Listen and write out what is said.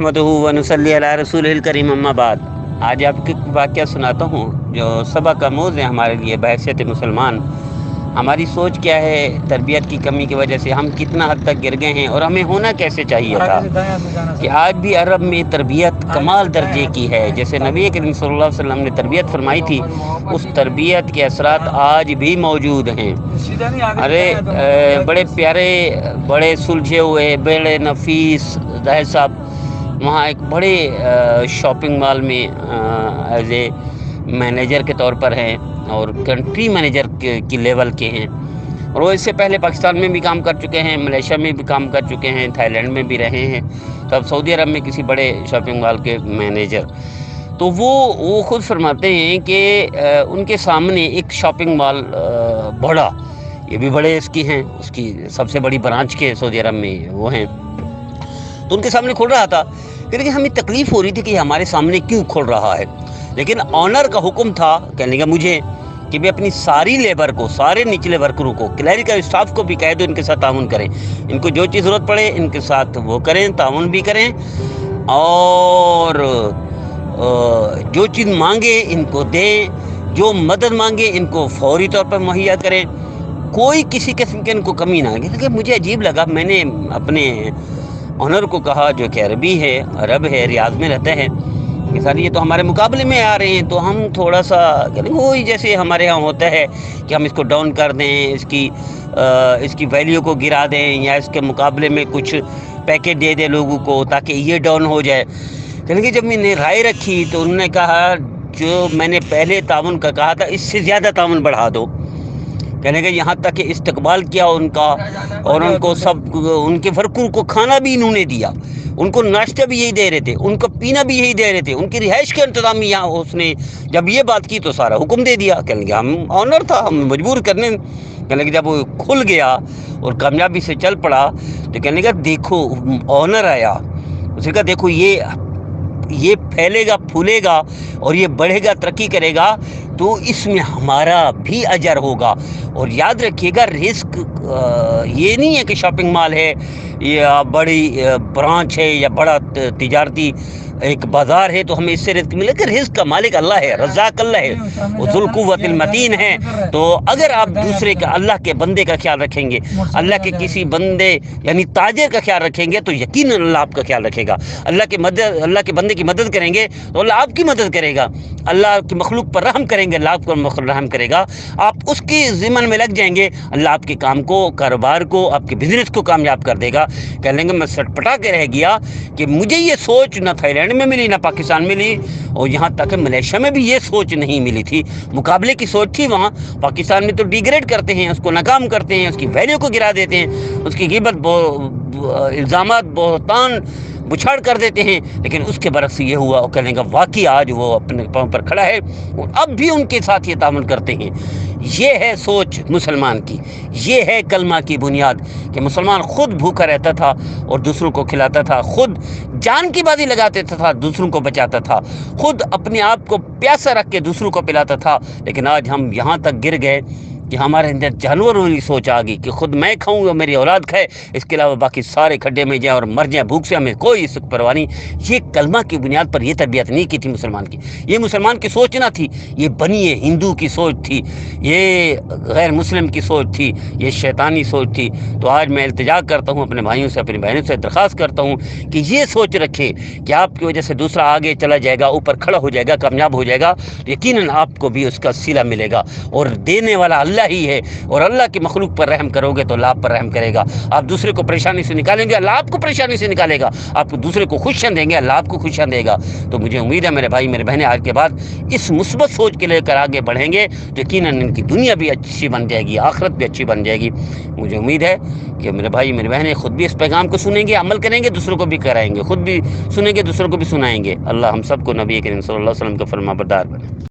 نحمدہ و نصلی علی رسولہ الکریم اما بعد۔ آج آپ کو واقعہ سناتا ہوں جو سبق کا موضوع ہے ہمارے لیے بحیثیت مسلمان۔ ہماری سوچ کیا ہے، تربیت کی کمی کی وجہ سے ہم کتنا حد تک گر گئے ہیں، اور ہمیں ہونا کیسے چاہیے تھا کہ آج بھی عرب میں تربیت کمال درجے کی ہے۔ جیسے نبی کریم صلی اللہ علیہ وسلم نے تربیت فرمائی تھی، اس تربیت کے اثرات آج بھی موجود ہیں۔ ارے بڑے پیارے، بڑے سلجھے ہوئے، بڑے نفیس ظاہر صاحب وہاں ایک بڑے شاپنگ مال میں ایز اے مینیجر کے طور پر ہیں، اور کنٹری مینیجر کی لیول کے ہیں، اور وہ اس سے پہلے پاکستان میں بھی کام کر چکے ہیں، ملیشیا میں بھی کام کر چکے ہیں، تھائی لینڈ میں بھی رہے ہیں، تب سعودی عرب میں کسی بڑے شاپنگ مال کے مینیجر۔ تو وہ خود فرماتے ہیں کہ ان کے سامنے ایک شاپنگ مال بڑا، یہ بھی بڑے اس کی ہیں، اس کی سب سے بڑی برانچ کے سعودی عرب میں وہ ہیں، تو ان کے سامنے کھل رہا تھا، لیکن ہمیں تکلیف ہو رہی تھی کہ ہمارے سامنے کیوں کھل رہا ہے۔ لیکن آنر کا حکم تھا، کہنے کا مجھے کہ بھی اپنی ساری لیبر کو، سارے نچلے ورکروں کو، کلیریکل اسٹاف کو بھی کہہ دو ان کے ساتھ تعاون کریں، ان کو جو چیز ضرورت پڑے ان کے ساتھ وہ کریں، تعاون بھی کریں، اور جو چیز مانگے ان کو دیں، جو مدد مانگے ان کو فوری طور پر مہیا کریں، کوئی کسی قسم کے ان کو کمی نہ لگے۔ لیکن مجھے عجیب لگا، میں نے اپنے آنر کو کہا جو کہ عربی ہے، عرب ہے، ریاض میں رہتا ہے، کہ سر یہ تو ہمارے مقابلے میں آ رہے ہیں، تو ہم تھوڑا سا وہی جیسے ہمارے ہاں ہوتا ہے کہ ہم اس کو ڈاؤن کر دیں، اس کی ویلیو کو گرا دیں، یا اس کے مقابلے میں کچھ پیکیج دے دیں لوگوں کو تاکہ یہ ڈاؤن ہو جائے۔ کہ جب میں نے رائے رکھی تو انہوں نے کہا جو میں نے پہلے تعاون کا کہا تھا اس سے زیادہ تعاون بڑھا دو۔ کہنے کہ یہاں تک کہ استقبال کیا ان کا، اور ان کو سب ان کے ورکروں کو کھانا بھی انہوں نے دیا، ان کو ناشتہ بھی یہی دے رہے تھے، ان کو پینا بھی یہی دے رہے تھے، ان کی رہائش کا انتظام یہاں اس نے جب یہ بات کی تو سارا حکم دے دیا۔ کہنے کہ ہم آنر تھا، ہم مجبور کرنے۔ کہنے کہ جب وہ کھل گیا اور کامیابی سے چل پڑا تو کہنے کہ دیکھو آنر آیا، اس نے کہا دیکھو یہ پھیلے گا، پھولے گا، اور یہ بڑھے گا، ترقی کرے گا، تو اس میں ہمارا بھی اجر ہوگا۔ اور یاد رکھیے گا رزق یہ نہیں ہے کہ شاپنگ مال ہے یا بڑی برانچ ہے یا بڑا تجارتی ایک بازار ہے تو ہمیں اس سے رزق ملے، کہ رزق کا مالک اللہ ہے، رزاق اللہ ہے، وہ ذو القوت المتین ہے۔ تو اگر آپ دوسرے کا، اللہ کے بندے کا خیال رکھیں گے، اللہ کے کسی بندے یعنی تاجر کا خیال رکھیں گے، تو یقیناً اللہ آپ کا خیال رکھے گا۔ اللہ کے بندے کی مدد کریں گے تو اللہ آپ کی مدد کرے گا، اللہ کی مخلوق پر رحم کریں گے، اللہ آپ کو رحم کرے گا۔ آپ اس کی ضمن میں لگ جائیں گے، اللہ آپ کے کام کو، کاروبار کو، آپ کے بزنس کو کامیاب کر دے گا۔ کہہ لیں گے میں سٹ پٹا کے رہ گیا کہ مجھے یہ سوچ نہ تھائی لینڈ میں ملی، نہ پاکستان میں ملی، اور یہاں تک کہ ملیشیا میں بھی یہ سوچ نہیں ملی تھی۔ مقابلے کی سوچ تھی وہاں، پاکستان میں تو ڈیگریڈ کرتے ہیں، اس کو ناکام کرتے ہیں، اس کی ویلیو کو گرا دیتے ہیں، اس کی غیبت، الزامات، بہتان بچھاڑ کر دیتے ہیں، لیکن اس کے برعکس یہ ہوا۔ اور کہنے کا واقعی آج وہ اپنے پاؤں پر کھڑا ہے، اور اب بھی ان کے ساتھ یہ تعامل کرتے ہیں۔ یہ ہے سوچ مسلمان کی، یہ ہے کلمہ کی بنیاد، کہ مسلمان خود بھوکا رہتا تھا اور دوسروں کو کھلاتا تھا، خود جان کی بازی لگاتے تھا، دوسروں کو بچاتا تھا، خود اپنے آپ کو پیاسا رکھ کے دوسروں کو پلاتا تھا۔ لیکن آج ہم یہاں تک گر گئے کہ ہمارے اندر جانور والی سوچ آ گئی کہ خود میں کھاؤں یا میری اولاد کھائے، اس کے علاوہ باقی سارے کھڈے میں جائیں اور مر جائیں بھوک سے، ہمیں کوئی اس پرواہ نہیں۔ یہ کلمہ کی بنیاد پر یہ تربیت نہیں کی تھی مسلمان کی، یہ مسلمان کی سوچ نہ تھی، یہ بنی ہندو کی سوچ تھی، یہ غیر مسلم کی سوچ تھی، یہ شیطانی سوچ تھی۔ تو آج میں التجا کرتا ہوں اپنے بھائیوں سے، اپنی بہنوں سے درخواست کرتا ہوں کہ یہ سوچ رکھے کہ آپ کی وجہ سے دوسرا آگے چلا جائے گا، اوپر کھڑا ہو جائے گا، کامیاب ہو جائے گا، تو یقیناً آپ کو بھی اس کا صلہ ملے گا، اور دینے والا اللہ ہی ہے، اور اللہ کی مخلوق پر رحم کرو گے تو اللہ آپ پر رحم کرے گا۔ آپ دوسرے کو پریشانی سے نکالیں گے، اللہ آپ کو پریشانی سے نکالے گا۔ آپ کو دوسرے کو خوشیاں دیں گے، اللہ آپ کو خوشیاں دے گا۔ تو مجھے امید ہے میرے بھائی میرے بہنیں آج کے بعد اس مثبت سوچ کے لے کر آگے بڑھیں گے تو یقیناً ان کی دنیا بھی اچھی بن جائے گی، آخرت بھی اچھی بن جائے گی۔ مجھے امید ہے کہ میرے بھائی میرے بہنیں خود بھی اس پیغام کو سنیں گے، عمل کریں گے، دوسروں کو بھی کرائیں گے، خود بھی سنیں گے، دوسروں کو بھی سنائیں گے۔ اللہ ہم سب کو نبی کریم صلی اللہ علیہ وسلم کا فرما بردار بنے۔